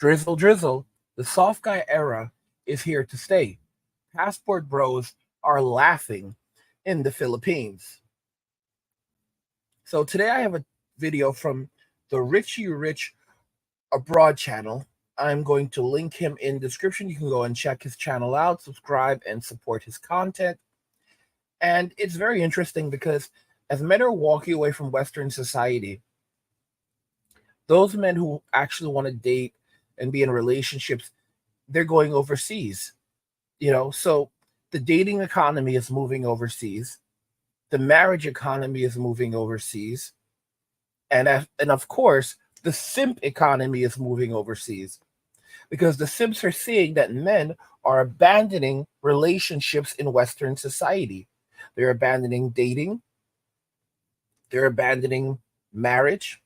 Drizzle, drizzle. The soft guy era is here to stay. Passport bros are laughing in the Philippines. So today I have a video from the Richie Rich Abroad channel. I'm going to link him in description. You can go and check his channel out, subscribe, and support his content. And it's very interesting because as men are walking away from Western society, those men who actually want to date and be in relationships, they're going overseas. So the dating economy is moving overseas. The marriage economy is moving overseas. And of course, the simp economy is moving overseas because the simps are seeing that men are abandoning relationships in Western society. They're abandoning dating. They're abandoning marriage.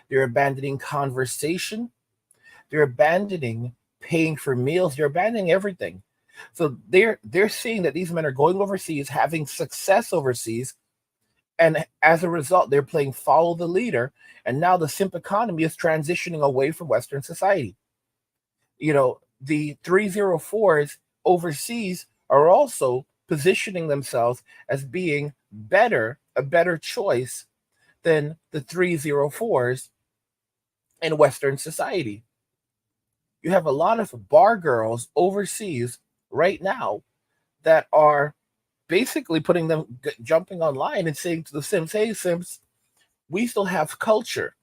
They're abandoning conversation. They're abandoning paying for meals. They're abandoning everything. So they're seeing that these men are going overseas, having success overseas, and as a result, they're playing follow the leader. And now the simp economy is transitioning away from Western society. The 304s overseas are also positioning themselves as being a better choice than the 304s in Western society. You have a lot of bar girls overseas right now that are basically putting them jumping online and saying to the Sims, hey, Sims, we still have culture.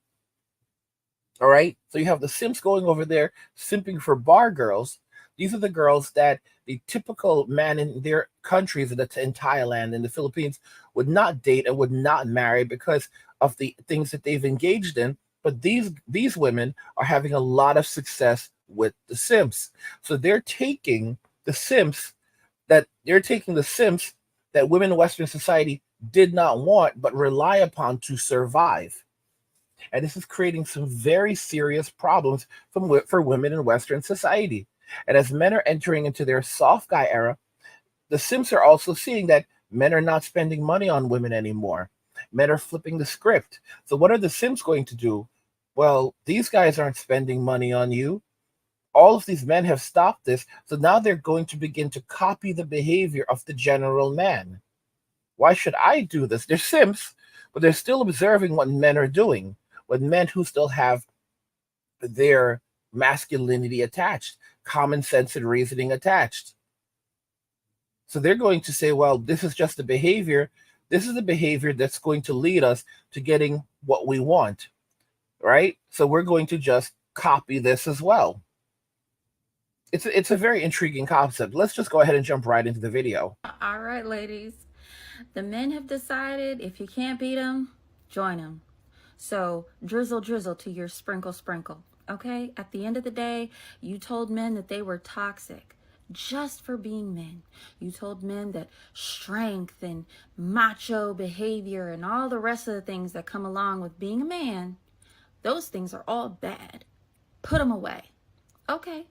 All right. So you have the Sims going over there simping for bar girls. These are the girls that the typical man in their countries, that's in Thailand and the Philippines, would not date and would not marry because of the things that they've engaged in. But these women are having a lot of success with the Sims. So they're taking the Sims that women in Western society did not want but rely upon to survive. And this is creating some very serious problems for women in Western society. And as men are entering into their soft guy era, the Sims are also seeing that men are not spending money on women anymore. Men are flipping the script. So what are the Sims going to do? Well, these guys aren't spending money on you. All of these men have stopped this. So now they're going to begin to copy the behavior of the general man. Why should I do this? They're Sims, but they're still observing what men are doing, with men who still have their masculinity attached, common sense and reasoning attached. So they're going to say, well, this is just the behavior. This is the behavior that's going to lead us to getting what we want, right? So we're going to just copy this as well. It's a very intriguing concept. Let's just go ahead and jump right into the video. All right, ladies. The men have decided if you can't beat them, join them. So drizzle, drizzle to your sprinkle, sprinkle. Okay? At the end of the day, you told men that they were toxic just for being men. You told men that strength and macho behavior and all the rest of the things that come along with being a man, those things are all bad. Put them away. Okay.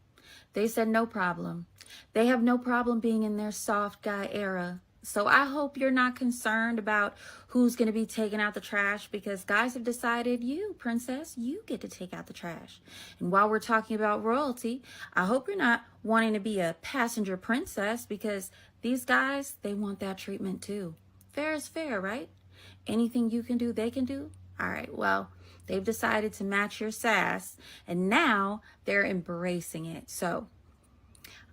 They said no problem. They have no problem being in their soft guy era. So I hope you're not concerned about who's going to be taking out the trash, because guys have decided you, princess, you get to take out the trash. And while we're talking about royalty, I hope you're not wanting to be a passenger princess, because these guys, they want that treatment too. Fair is fair, right? Anything you can do, they can do. All right, well, they've decided to match your sass, and now they're embracing it. So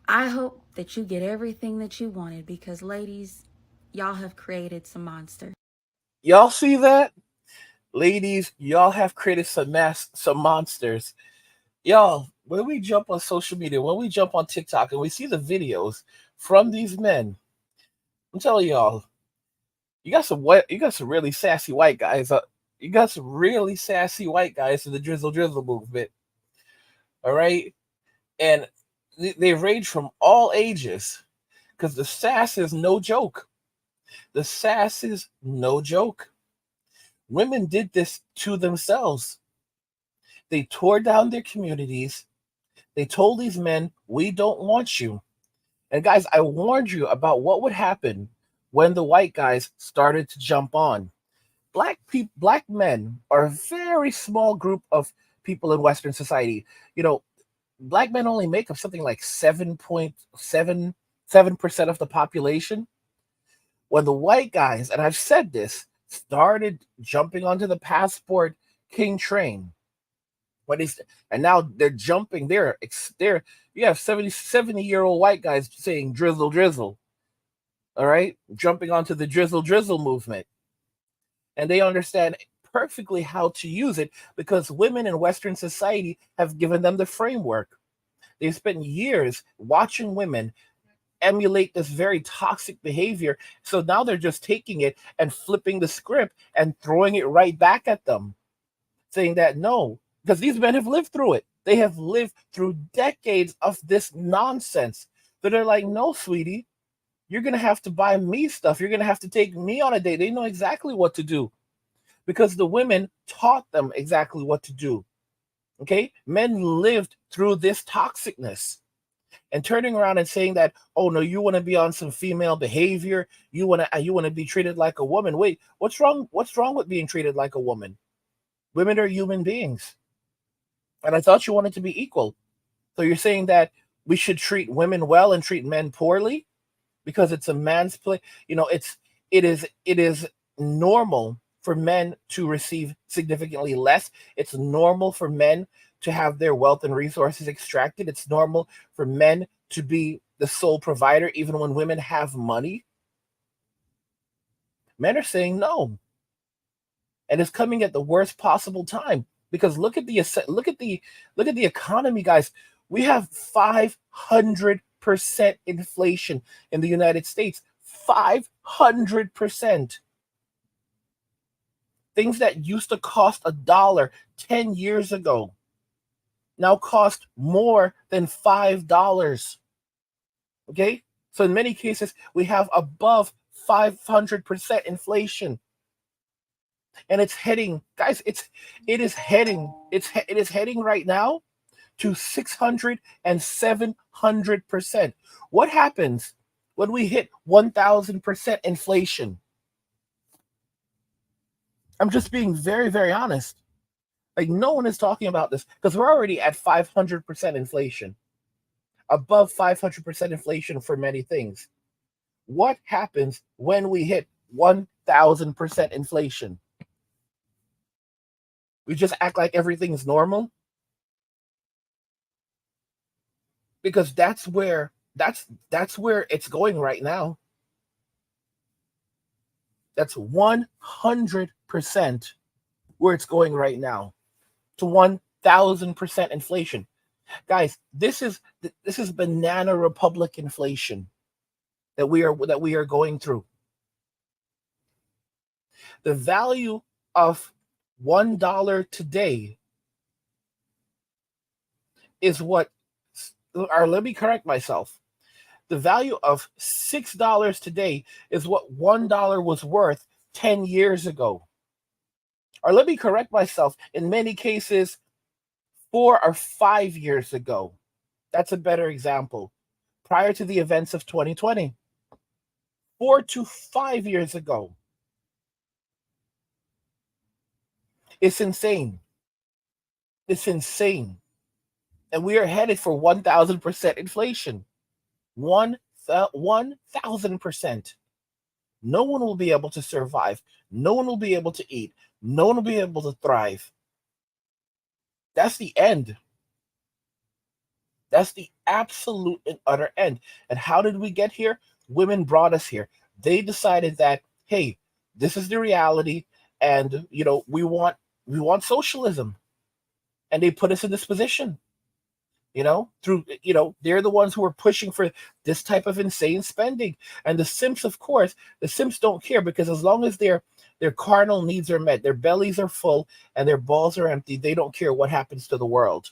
I hope that you get everything that you wanted, because ladies, y'all have created some monsters. Y'all see that? Ladies, y'all have created some monsters. Y'all, when we jump on social media, when we jump on TikTok and we see the videos from these men, I'm telling y'all, you got some really sassy white guys. You got some really sassy white guys in the drizzle drizzle movement. All right, and they range from all ages because the sass is no joke. The sass is no joke. Women did this to themselves. They tore down their communities. They told these men, we don't want you. And guys, I warned you about what would happen when the white guys started to jump on. Black men are a very small group of people in Western society. You know, black men only make up something like 7.77% of the population. When the white guys, and I've said this, started jumping onto the passport king train, what is, and now they're jumping there. They're you have 70-year-old white guys saying drizzle drizzle. All right, jumping onto the drizzle drizzle movement, and they understand perfectly how to use it because women in Western society have given them the framework. They've spent years watching women emulate this very toxic behavior. So now they're just taking it and flipping the script and throwing it right back at them, saying that no, because these men have lived through it. They have lived through decades of this nonsense. So they're like, no, sweetie, you're going to have to buy me stuff. You're going to have to take me on a date. They know exactly what to do because the women taught them exactly what to do. Okay? Men lived through this toxicness. And turning around and saying that, oh no, you want to be on some female behavior, you want to be treated like a woman. Wait, what's wrong with being treated like a woman? Women are human beings. And I thought you wanted to be equal. So you're saying that we should treat women well and treat men poorly because it's a man's play. It is normal for men to receive significantly less. It's normal for men to have their wealth and resources extracted. It's normal for men to be the sole provider, even when women have money. Men are saying no, and it's coming at the worst possible time because look at the economy, guys. We have 500% inflation in the United States. 500%. Things that used to cost $1 10 years ago now cost more than $5. Okay? So in many cases, we have above 500% inflation. And it's heading, guys, it is heading right now to 600 and 700%. What happens when we hit 1,000% inflation? I'm just being very, very honest. Like, no one is talking about this because we're already at 500% inflation, above 500% inflation for many things. What happens when we hit 1,000% inflation? We just act like everything's normal? Because that's where it's going right now. That's 100% where it's going right now, to 1,000% inflation. Guys, this is banana republic inflation that we are going through. The value of $1 today is what, or let me correct myself. The value of $6 today is what $1 was worth 10 years ago. Or let me correct myself, in many cases, 4 or 5 years ago. That's a better example. Prior to the events of 2020. 4 to 5 years ago. It's insane. It's insane. And we are headed for 1,000% inflation. 1,000%. No one will be able to survive. No one will be able to eat. No one will be able to thrive. That's the end. That's the absolute and utter end. And how did we get here? Women brought us here. They decided that, hey, this is the reality, and we want socialism. And they put us in this position. They're the ones who are pushing for this type of insane spending. And the simps, of course, don't care, because as long as their carnal needs are met, their bellies are full and their balls are empty, they don't care what happens to the world.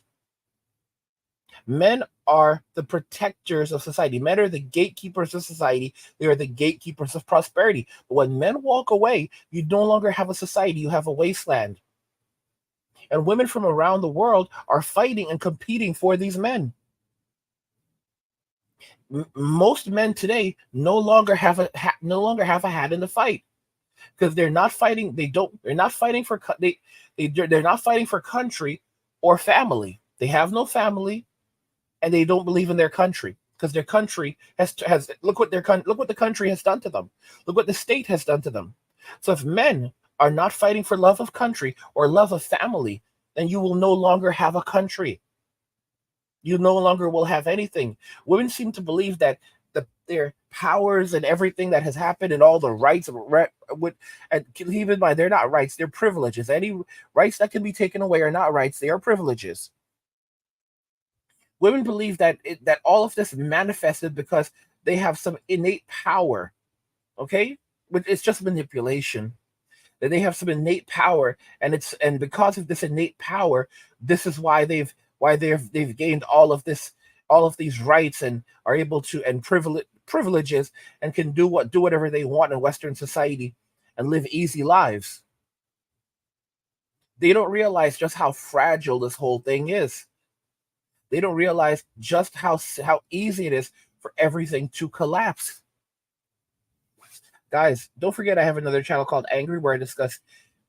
Men are the protectors of society. Men are the gatekeepers of society. They are the gatekeepers of prosperity. But when men walk away, you no longer have a society, you have a wasteland. And women from around the world are fighting and competing for these men. Most men today no longer have a hat in the fight, because they're not fighting. They're not fighting for country or family. They have no family. and they don't believe in their country because their country has look what the country has done to them. Look what the state has done to them. So if men are not fighting for love of country or love of family, then you will no longer have a country. You no longer will have anything. Women seem to believe that their powers and everything that has happened and all the rights and even by they're not rights, they're privileges. Any rights that can be taken away are not rights; they are privileges. Women believe that that all of this manifested because they have some innate power. Okay, but it's just manipulation. That they have some innate power, and because of this innate power, this is why they've gained all of these rights and are able to and privileges and can do whatever they want in Western society and live easy lives. They don't realize just how fragile this whole thing is. They don't realize just how easy it is for everything to collapse. Guys, don't forget I have another channel called Angry where I discuss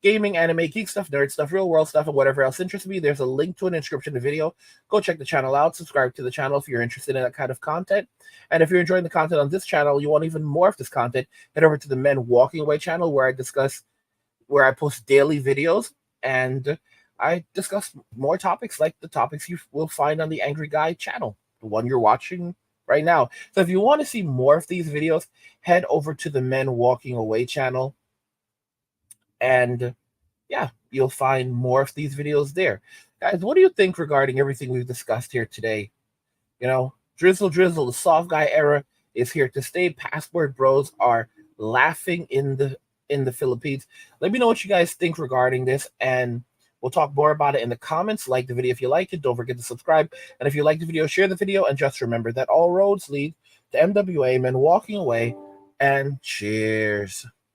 gaming, anime, geek stuff, nerd stuff, real world stuff, and whatever else interests me. There's a link to an inscription in the video. Go check the channel out. Subscribe to the channel if you're interested in that kind of content. And if you're enjoying the content on this channel, you want even more of this content, head over to the Men Walking Away channel where I post daily videos and I discuss more topics like the topics you will find on the Angry Guy channel, the one you're watching right now. So if you want to see more of these videos, head over to the Men Walking Away channel. And yeah, you'll find more of these videos there. Guys, what do you think regarding everything we've discussed here today? You know, drizzle, the soft guy era is here to stay. Passport bros are laughing in the Philippines. Let me know what you guys think regarding this, and we'll talk more about it in the comments. Like the video if you like it. Don't forget to subscribe. And if you like the video, share the video. And just remember that all roads lead to MWA, Men Walking Away. And cheers.